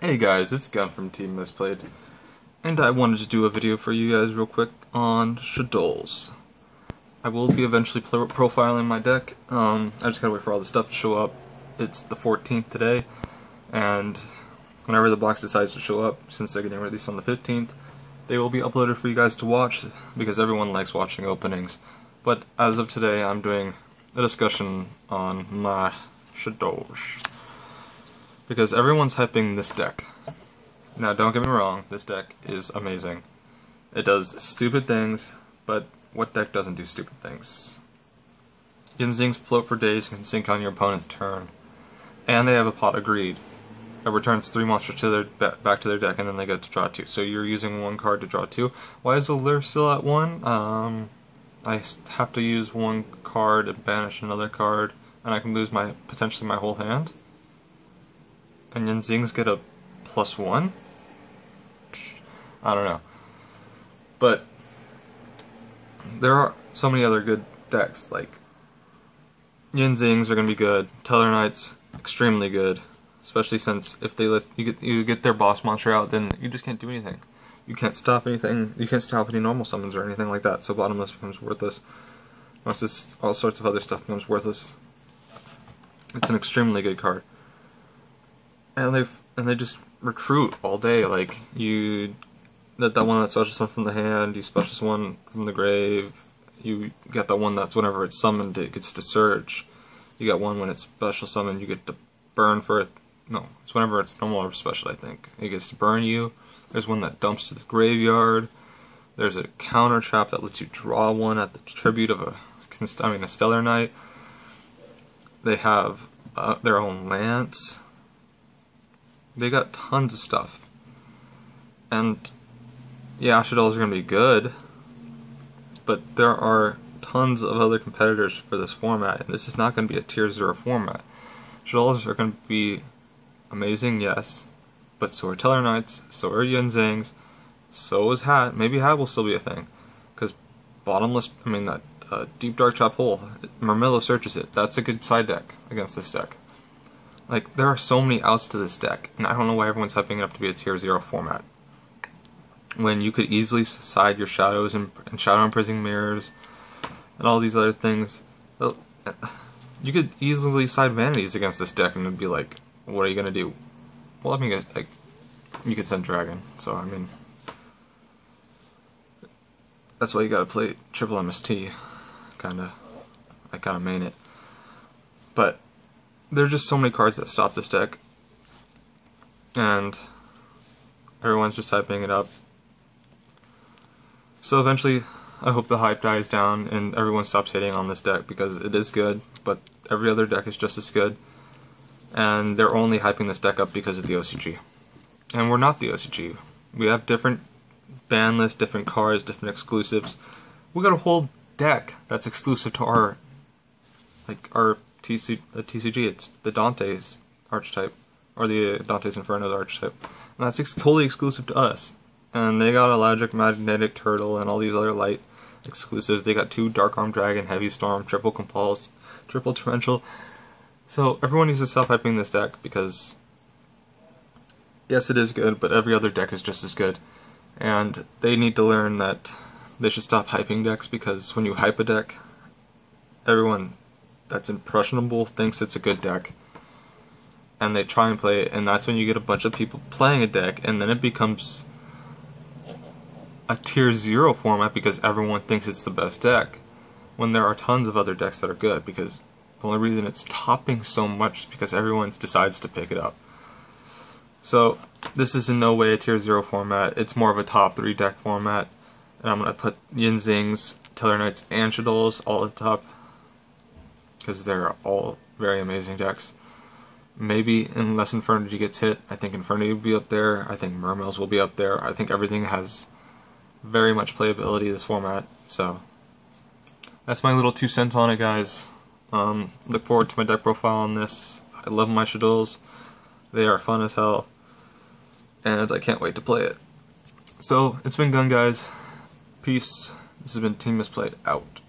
Hey guys, it's Gun from Team Misplayed, and I wanted to do a video for you guys real quick on Shaddolls. I will be eventually profiling my deck. I just gotta wait for all the stuff to show up. It's the 14th today, and whenever the box decides to show up, since they're getting released on the 15th, they will be uploaded for you guys to watch, because everyone likes watching openings. But as of today, I'm doing a discussion on my Shaddolls, because everyone's hyping this deck. Now, don't get me wrong, this deck is amazing. It does stupid things, but what deck doesn't do stupid things? Yinzings float for days and can sink on your opponent's turn. And they have a Pot of Greed that returns 3 monsters to their back to their deck, and then they get to draw 2. So you're using 1 card to draw 2. Why is Allure still at 1? I have to use 1 card and banish another card, and I can lose potentially my whole hand. And Yinzings get a +1? I don't know. But there are so many other good decks, like Yinzings are going to be good, Teller Knights extremely good, especially since if they let you get their boss monster out, then you just can't do anything. You can't stop anything, you can't stop any normal summons or anything like that, so Bottomless becomes worthless. Once this, all sorts of other stuff becomes worthless. It's an extremely good card. And they just recruit all day. Like, you get that one that special summon from the hand, you special summon from the grave, you get that one that's whenever it's summoned it gets to surge. You got one when it's special summoned you get to burn for it. No, it's whenever it's normal or special, I think. It gets to burn you. There's one that dumps to the graveyard. There's a counter trap that lets you draw one at the tribute of a Stellar Knight. They have their own lance. They got tons of stuff. And yeah, Shaddolls are going to be good, but there are tons of other competitors for this format, and this is not going to be a tier 0 format. Shaddolls are going to be amazing, yes, but so are Teller Knights, so are Yinzings, so is Hat. Maybe Hat will still be a thing, because that Deep Dark Trap Hole, Murmillo searches it. That's a good side deck against this deck. Like, there are so many outs to this deck, and I don't know why everyone's hyping it up to be a tier 0 format, when you could easily side your Shadows and Shadow Imprisoning Mirrors and all these other things. You could easily side Vanities against this deck, and it'd be like, what are you gonna do? Well, I mean, like, you could send Dragon, so I mean, that's why you gotta play triple MST, I kinda main it. But there are just so many cards that stop this deck, and everyone's just hyping it up. So eventually, I hope the hype dies down and everyone stops hating on this deck, because it is good, but every other deck is just as good, and they're only hyping this deck up because of the OCG. And we're not the OCG. We have different ban lists, different cards, different exclusives. We got a whole deck that's exclusive to our TCG. It's the Dante's archetype, or the Dante's Inferno's archetype, and that's totally exclusive to us. And they got Electric Magnetic Turtle and all these other light exclusives. They got 2 Dark Arm Dragon, Heavy Storm, Triple Compulse, Triple Torrential. So everyone needs to stop hyping this deck, because yes, it is good, but every other deck is just as good. And they need to learn that they should stop hyping decks, because when you hype a deck, everyone that's impressionable thinks it's a good deck, and they try and play it, and that's when you get a bunch of people playing a deck, and then it becomes a tier 0 format because everyone thinks it's the best deck, when there are tons of other decks that are good, because the only reason it's topping so much is because everyone decides to pick it up. So this is in no way a tier 0 format. It's more of a top 3 deck format, and I'm going to put Yinzings, Teller Knights, and Shaddolls all at the top, because they're all very amazing decks. Maybe unless Infernity gets hit, I think Infernity will be up there, I think Mermills will be up there, I think everything has very much playability this format. So that's my little 2 cents on it, guys. Look forward to my deck profile on this. I love my Shaddolls. They are fun as hell, and I can't wait to play it. So it's been Gun, guys. Peace. This has been Team Misplayed out.